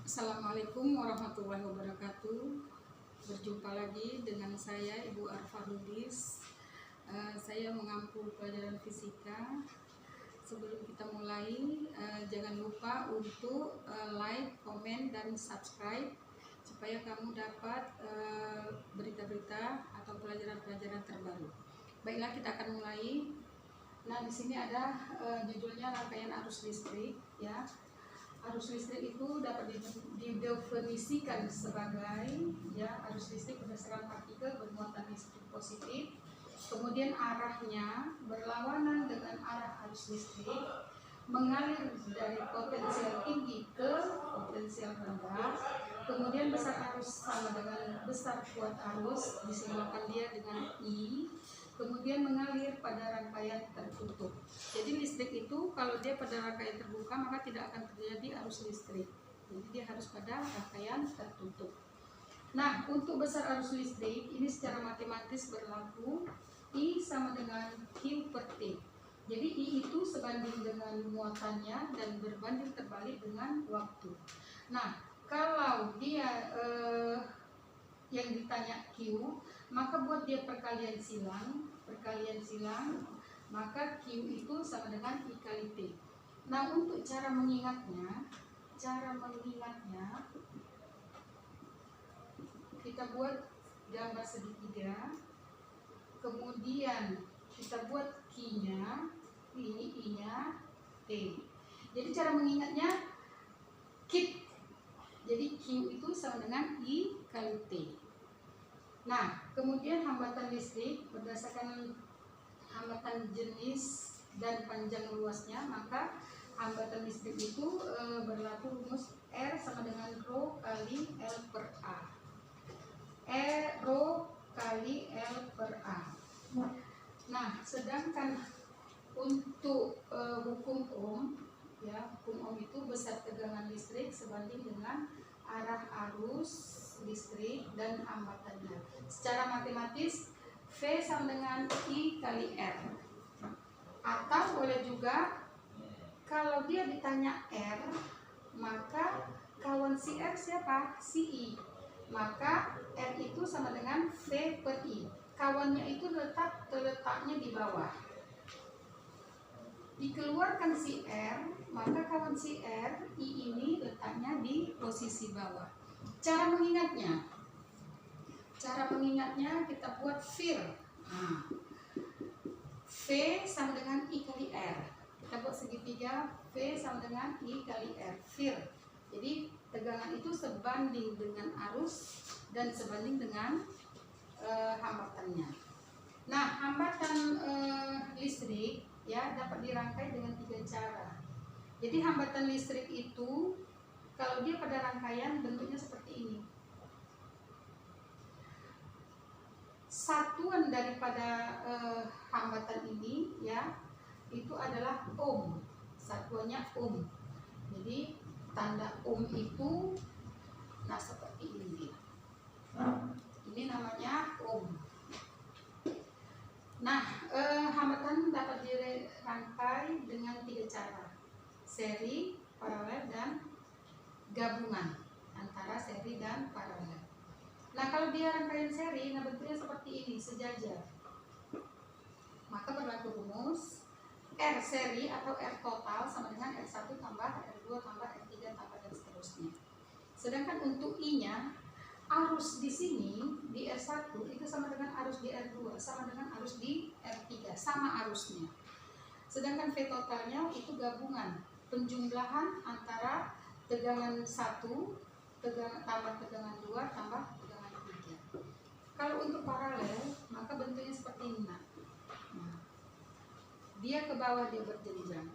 Assalamualaikum warahmatullahi wabarakatuh. Berjumpa lagi dengan saya Ibu Arfa Lubis. Saya mengampu pelajaran fisika. Sebelum kita mulai, jangan lupa untuk like, komen, dan subscribe supaya kamu dapat berita-berita atau pelajaran-pelajaran terbaru. Baiklah, kita akan mulai. Nah, di sini ada judulnya rangkaian arus listrik, ya. Arus listrik itu dapat didefinisikan sebagai arus listrik berdasarkan partikel bermuatan listrik positif, kemudian arahnya berlawanan dengan arah arus listrik, mengalir dari potensial tinggi ke potensial rendah, kemudian besar arus sama dengan besar kuat arus, disimbolkan dia dengan I, kemudian mengalir pada rangkaian tertutup. Jadi listrik itu kalau dia pada rangkaian terbuka maka tidak akan terjadi arus listrik. Jadi dia harus pada rangkaian tertutup. Nah, untuk besar arus listrik ini secara matematis berlaku I sama dengan Q per T. Jadi I itu sebanding dengan muatannya dan berbanding terbalik dengan waktu. Nah, kalau dia yang ditanya Q, maka buat dia perkalian silang, maka Q itu sama dengan I kali T. Nah, untuk cara mengingatnya kita buat gambar segitiga, kemudian kita buat Q-nya, ini I-nya, T. Jadi cara mengingatnya keep. Jadi Q itu sama dengan I kali T. Nah, kemudian hambatan listrik berdasarkan hambatan jenis dan panjang luasnya, maka hambatan listrik itu berlaku rumus R sama dengan Rho kali L per A. Rho kali L per A. Nah, sedangkan untuk hukum Ohm, hukum Ohm itu besar tegangan listrik sebanding dengan arah arus listrik dan hambatannya. Secara matematis V sama dengan I kali R. Atau boleh juga kalau dia ditanya R, maka kawan si R siapa? Si I. Maka R itu sama dengan V per I. Kawannya itu terletaknya di bawah. Dikeluarkan si R, maka kawan si R, I ini letaknya di posisi bawah. Cara mengingatnya kita buat VIR. Nah, V sama dengan I kali R. Kita buat segitiga, V sama dengan I kali R, VIR. Jadi tegangan itu sebanding dengan arus dan sebanding dengan hambatannya. Nah, hambatan listrik dapat dirangkai dengan 3 cara. Jadi hambatan listrik itu kalau dia pada rangkaian bentuknya seperti ini. Satuan daripada hambatan ini itu adalah ohm. Satuannya ohm. Jadi tanda ohm itu seperti ini. Ini namanya ohm. Nah, hambatan dapat dirangkai dengan 3 cara. Seri, paralel, dan gabungan antara seri dan paralel. Nah, kalau dia rangkaian seri, bentuknya seperti ini, sejajar. Maka berlaku rumus R seri atau R total sama dengan R1 tambah R2 tambah R3 tambah dan seterusnya. Sedangkan untuk I-nya, arus di sini di R1 itu sama dengan arus di R2 sama dengan arus di R3, sama arusnya. Sedangkan V totalnya itu gabungan, penjumlahan antara tegangan 1 tambah tegangan 2 tambah tegangan 3. Kalau untuk paralel maka bentuknya seperti ini. Nah, dia ke bawah, dia berjenjang.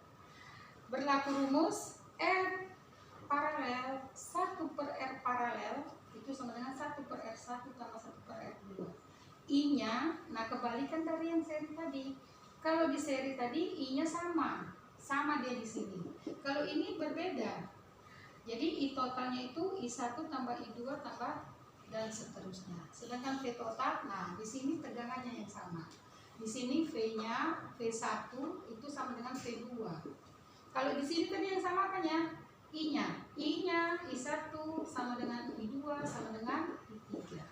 Berlaku rumus R paralel 1 per R paralel itu sama dengan 1 per R1 tambah 1 per R2. I-nya, kebalikan dari yang seri tadi. Kalau di seri tadi I-nya sama dia di sini. Kalau ini berbeda. Jadi I totalnya itu I1 tambah I2 tambah dan seterusnya. Sedangkan V total, di sini tegangannya yang sama. Di sini V-nya V1 itu sama dengan V2. Kalau di sini tadi yang sama kan ya? I-nya I1 sama dengan I2 sama dengan I3.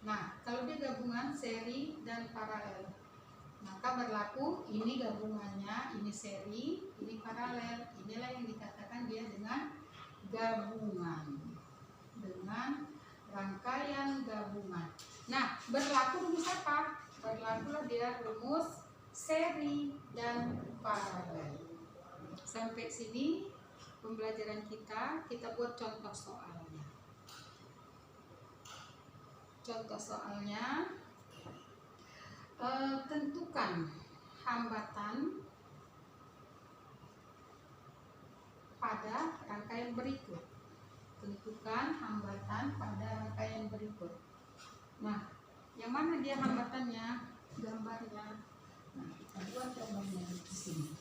Nah, kalau dia gabungan seri dan paralel, maka berlaku ini gabungannya, ini seri, ini paralel. Inilah yang dikatakan dia dengan gabungan, dengan rangkaian gabungan. Nah, berlaku rumus apa? Berlakulah dia rumus seri dan paralel. Sampai sini pembelajaran kita buat contoh soalnya. Contoh soalnya, tentukan hambatan pada rangkaian berikut. Tentukan hambatan pada rangkaian berikut. Nah, yang mana dia hambatannya? Gambarnya. Nah, kita buat gambarnya di sini.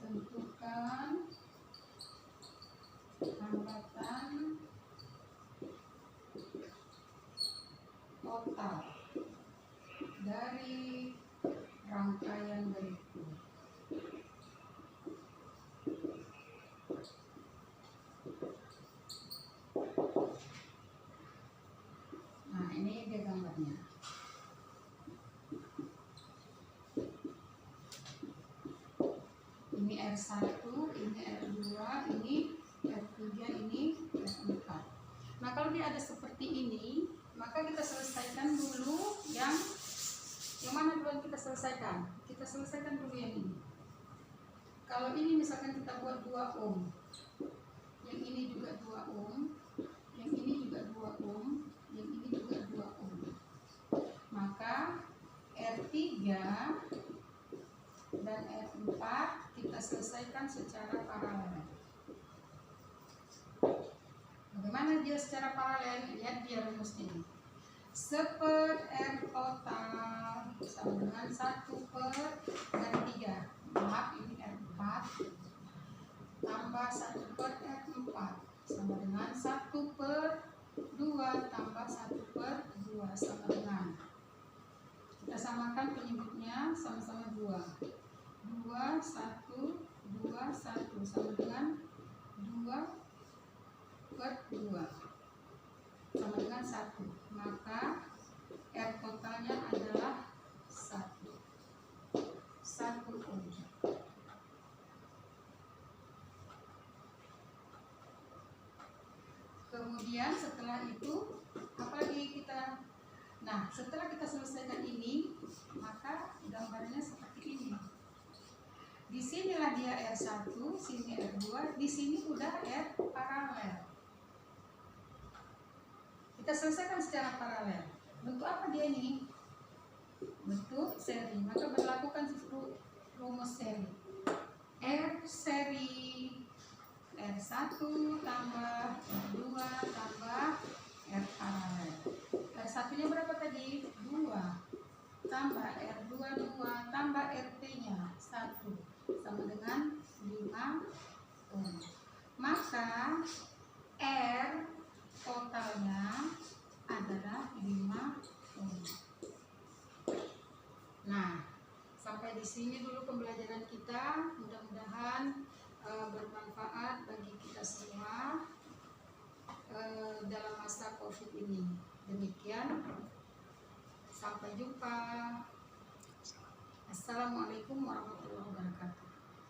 Tentukan hambatan total dari rangkaian berikut. Nah, ini dia gambarnya. Ini R1, ini R2, ini R3, ini R4. Nah, kalau dia ada seperti ini, maka kita selesaikan dulu yang mana dulu kita selesaikan? Kita selesaikan dulu yang ini. Kalau ini misalkan kita buat 2 ohm, yang ini juga 2 ohm, yang ini juga 2 ohm, yang ini juga 2 ohm. Maka R3 dan R4 kita selesaikan secara paralel. Bagaimana dia secara paralel? Lihat dia rumusnya ini. 1/R total sama dengan 1/R3. Maaf, ini R4 tambah 1/R4 sama dengan 1/2 tambah 1/2 sama dengan, kita samakan penyebutnya sama-sama 2. 2, 1, 2, 1 sama dengan 2/2 sama dengan 1. Maka R totalnya adalah 1 ohm. Kemudian setelah itu apalagi kita, nah setelah kita selesaikan ini, maka gambarnya seperti ini. Di sinilah dia R1, sini R2, di sini udah R paralel. Kita selesaikan secara paralel. Bentuk apa dia ini? Bentuk seri. Maka berlakukan rumus seri. R seri R1 tambah R2 tambah R paralel. R1 nya berapa tadi? 2 tambah R2 2 tambah RT nya 1 sama dengan 5 ohm. Maka R totalnya adalah 5 ohm. Nah, sampai di sini dulu pembelajaran kita. Mudah-mudahan bermanfaat bagi kita semua dalam masa COVID ini. Demikian, sampai jumpa. Assalamualaikum warahmatullahi wabarakatuh.